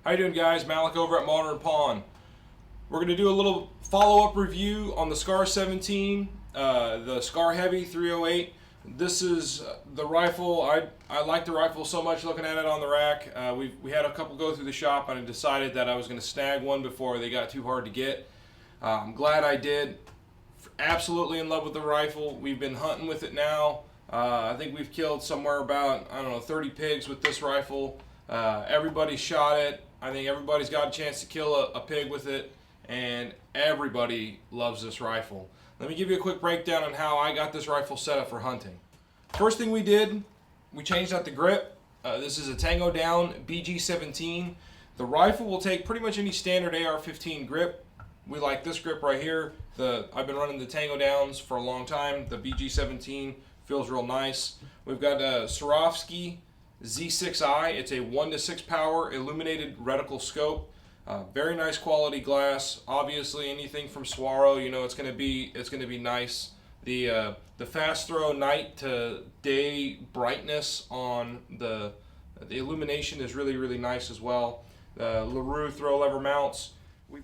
How you doing, guys? Malik over at Modern Pawn. We're going to do a little follow-up review on the Scar 17, the Scar Heavy 308. This is the rifle. I like the rifle so much looking at it on the rack. We had a couple go through the shop, and I decided that I was going to snag one before they got too hard to get. I'm glad I did. Absolutely in love with the rifle. We've been hunting with it now. I think we've killed somewhere about, 30 pigs with this rifle. Everybody shot it. I think everybody's got a chance to kill a pig with it, and everybody loves this rifle. Let me give you a quick breakdown on how I got this rifle set up for hunting. First thing we did, we changed out the grip. This is a Tango Down BG17. The rifle will take pretty much any standard AR-15 grip. We like this grip right here. I've been running the Tango Downs for a long time. The BG17 feels real nice. We've got a Swarovski Z6i. It's a 1-to-6 power illuminated reticle scope. Very nice quality glass. Obviously, anything from Swaro, it's going to be nice. The fast throw night to day brightness on the illumination is really nice as well. LaRue throw lever mounts.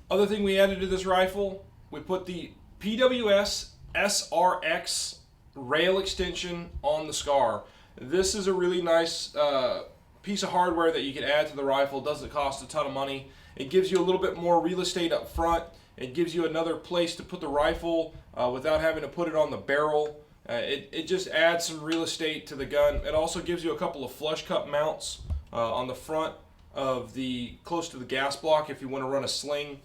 Other thing we added to this rifle, we put the Pws Srx Rail Extension on the Scar. This is a really nice piece of hardware that you can add to the rifle. It doesn't cost a ton of money. It gives you a little bit more real estate up front. It gives you another place to put the rifle without having to put it on the barrel. It just adds some real estate to the gun. It also gives you a couple of flush cup mounts on the front of close to the gas block if you want to run a sling,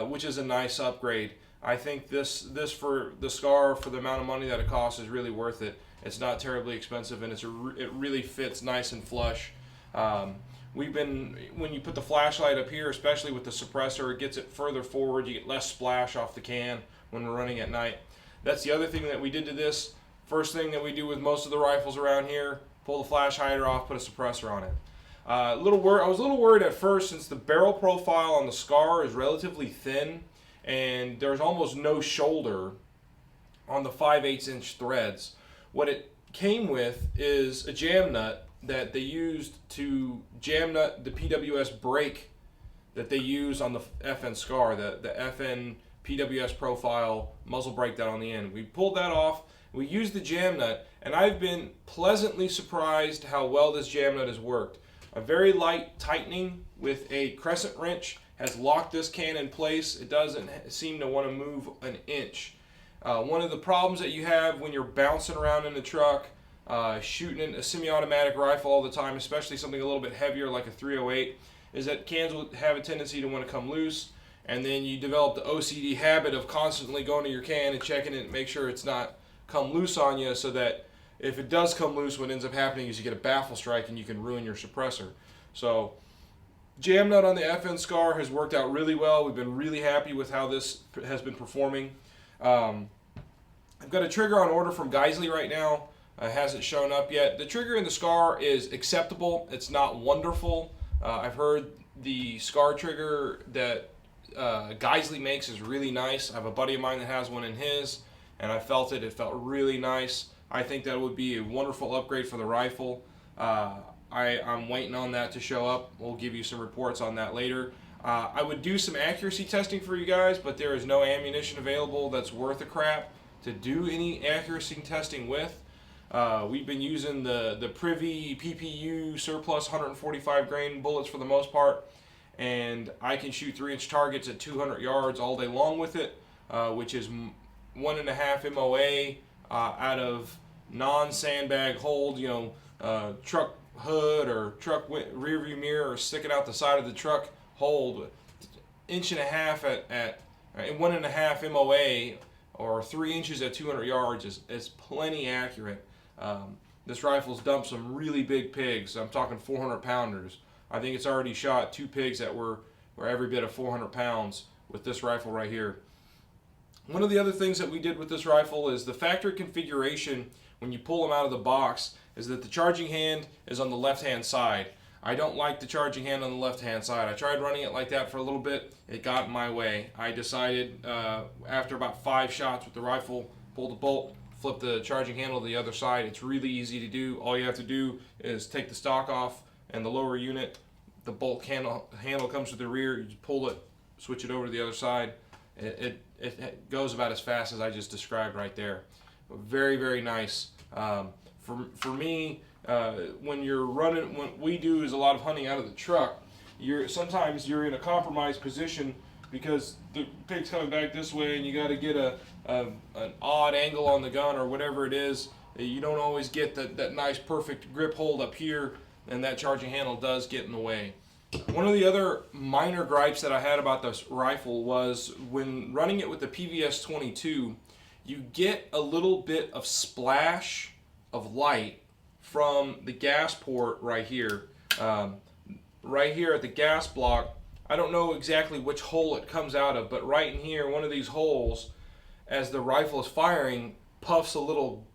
which is a nice upgrade. I think this for the Scar, for the amount of money that it costs, is really worth it. It's not terribly expensive, and it really fits nice and flush. When you put the flashlight up here, especially with the suppressor, it gets it further forward. You get less splash off the can when we're running at night. That's the other thing that we did to this. First thing that we do with most of the rifles around here, pull the flash hider off, put a suppressor on it. I was a little worried at first, since the barrel profile on the Scar is relatively thin and there's almost no shoulder on the 5/8 inch threads. What it came with is a jam nut that they used to jam nut the PWS brake that they use on the FN Scar, the FN PWS profile muzzle brake down on the end. We pulled that off. We used the jam nut, and I've been pleasantly surprised how well this jam nut has worked. A very light tightening with a crescent wrench has locked this can in place. It doesn't seem to want to move an inch. One of the problems that you have when you're bouncing around in the truck, shooting a semi-automatic rifle all the time, especially something a little bit heavier like a 308, is that cans will have a tendency to want to come loose, and then you develop the OCD habit of constantly going to your can and checking it and make sure it's not come loose on you, so that if it does come loose, what ends up happening is you get a baffle strike and you can ruin your suppressor. So jam nut on the FN Scar has worked out really well. We've been really happy with how this has been performing. I've got a trigger on order from Geisley right now. It hasn't shown up yet. The trigger in the Scar is acceptable. It's not wonderful. I've heard the Scar trigger that Geisley makes is really nice. I have a buddy of mine that has one in his, and I felt it. It felt really nice. I think that would be a wonderful upgrade for the rifle. I'm waiting on that to show up. We'll give you some reports on that later. I would do some accuracy testing for you guys, but there is no ammunition available that's worth a crap to do any accuracy testing with. We've been using the Privy PPU surplus 145 grain bullets for the most part, and I can shoot 3-inch targets at 200 yards all day long with it, which is 1.5 MOA out of non-sandbag hold, truck hood or truck rear view mirror, or sticking out the side of the truck hold. 1.5 at 1.5 MOA, or 3 inches at 200 yards is plenty accurate. This rifle's dumped some really big pigs. I'm talking 400 pounders. I think it's already shot 2 pigs that were every bit of 400 pounds with this rifle right here. One of the other things that we did with this rifle is the factory configuration. When you pull them out of the box, is that the charging hand is on the left-hand side. I don't like the charging hand on the left-hand side. I tried running it like that for a little bit. It got in my way. I decided after about 5 shots with the rifle, pull the bolt, flip the charging handle to the other side. It's really easy to do. All you have to do is take the stock off and the lower unit, the bolt handle comes to the rear. You pull it, switch it over to the other side. It goes about as fast as I just described right there. Very, very nice. For me, when you're running, what we do is a lot of hunting out of the truck. Sometimes you're in a compromised position because the pig's coming back this way, and you got to get an odd angle on the gun or whatever it is. You don't always get that nice perfect grip hold up here, and that charging handle does get in the way. One of the other minor gripes that I had about this rifle was when running it with the Pws 22, you get a little bit of splash of light from the gas port right here. Right here at the gas block, I don't know exactly which hole it comes out of, but right in here, one of these holes, as the rifle is firing, puffs a little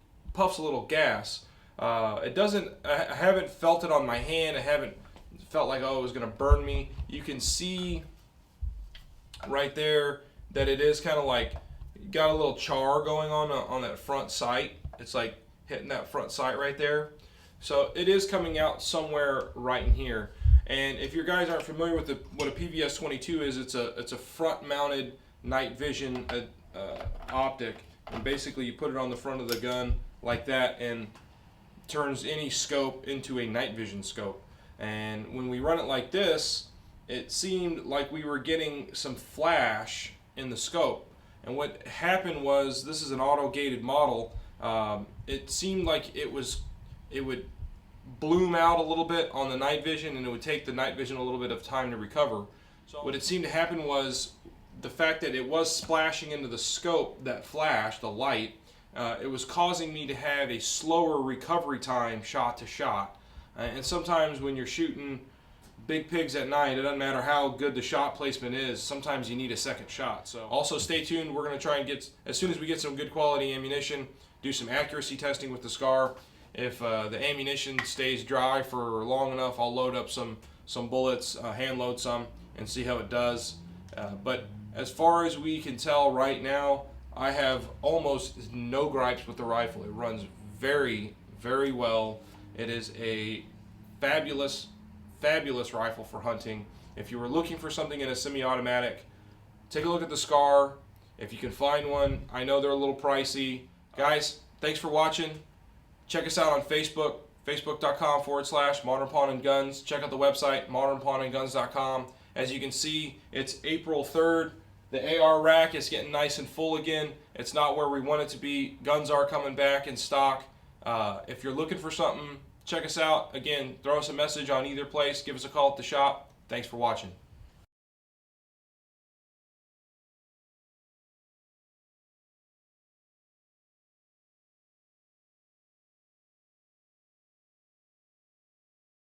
gas. It doesn't. I haven't felt it on my hand. I haven't felt like, oh, it was going to burn me. You can see right there that it is kind of like got a little char going on that front sight. It's like hitting that front sight right there. So it is coming out somewhere right in here. And if you guys aren't familiar with what a Pws 22 is, it's a front-mounted night vision optic. And basically you put it on the front of the gun like that and turns any scope into a night vision scope. And when we run it like this, it seemed like we were getting some flash in the scope. And what happened was, this is an auto-gated model, it seemed like it would bloom out a little bit on the night vision, and it would take the night vision a little bit of time to recover. So what it seemed to happen was the fact that it was splashing into the scope, that flash, the light, it was causing me to have a slower recovery time shot to shot. And sometimes when you're shooting big pigs at night, it doesn't matter how good the shot placement is, sometimes you need a second shot. So also stay tuned. We're going to try and get, as soon as we get some good quality ammunition, do some accuracy testing with the SCAR. If the ammunition stays dry for long enough, I'll load up some bullets, hand load some, and see how it does. But as far as we can tell right now, I have almost no gripes with the rifle. It runs very, very well. It is a fabulous, fabulous rifle for hunting. If you were looking for something in a semi-automatic, take a look at the SCAR. If you can find one, I know they're a little pricey. Guys, thanks for watching. Check us out on Facebook, facebook.com/Modern Pawn and Guns. Check out the website, modernpawnandguns.com. As you can see, it's April 3rd. The AR rack is getting nice and full again. It's not where we want it to be. Guns are coming back in stock. If you're looking for something, check us out. Again, throw us a message on either place. Give us a call at the shop. Thanks for watching.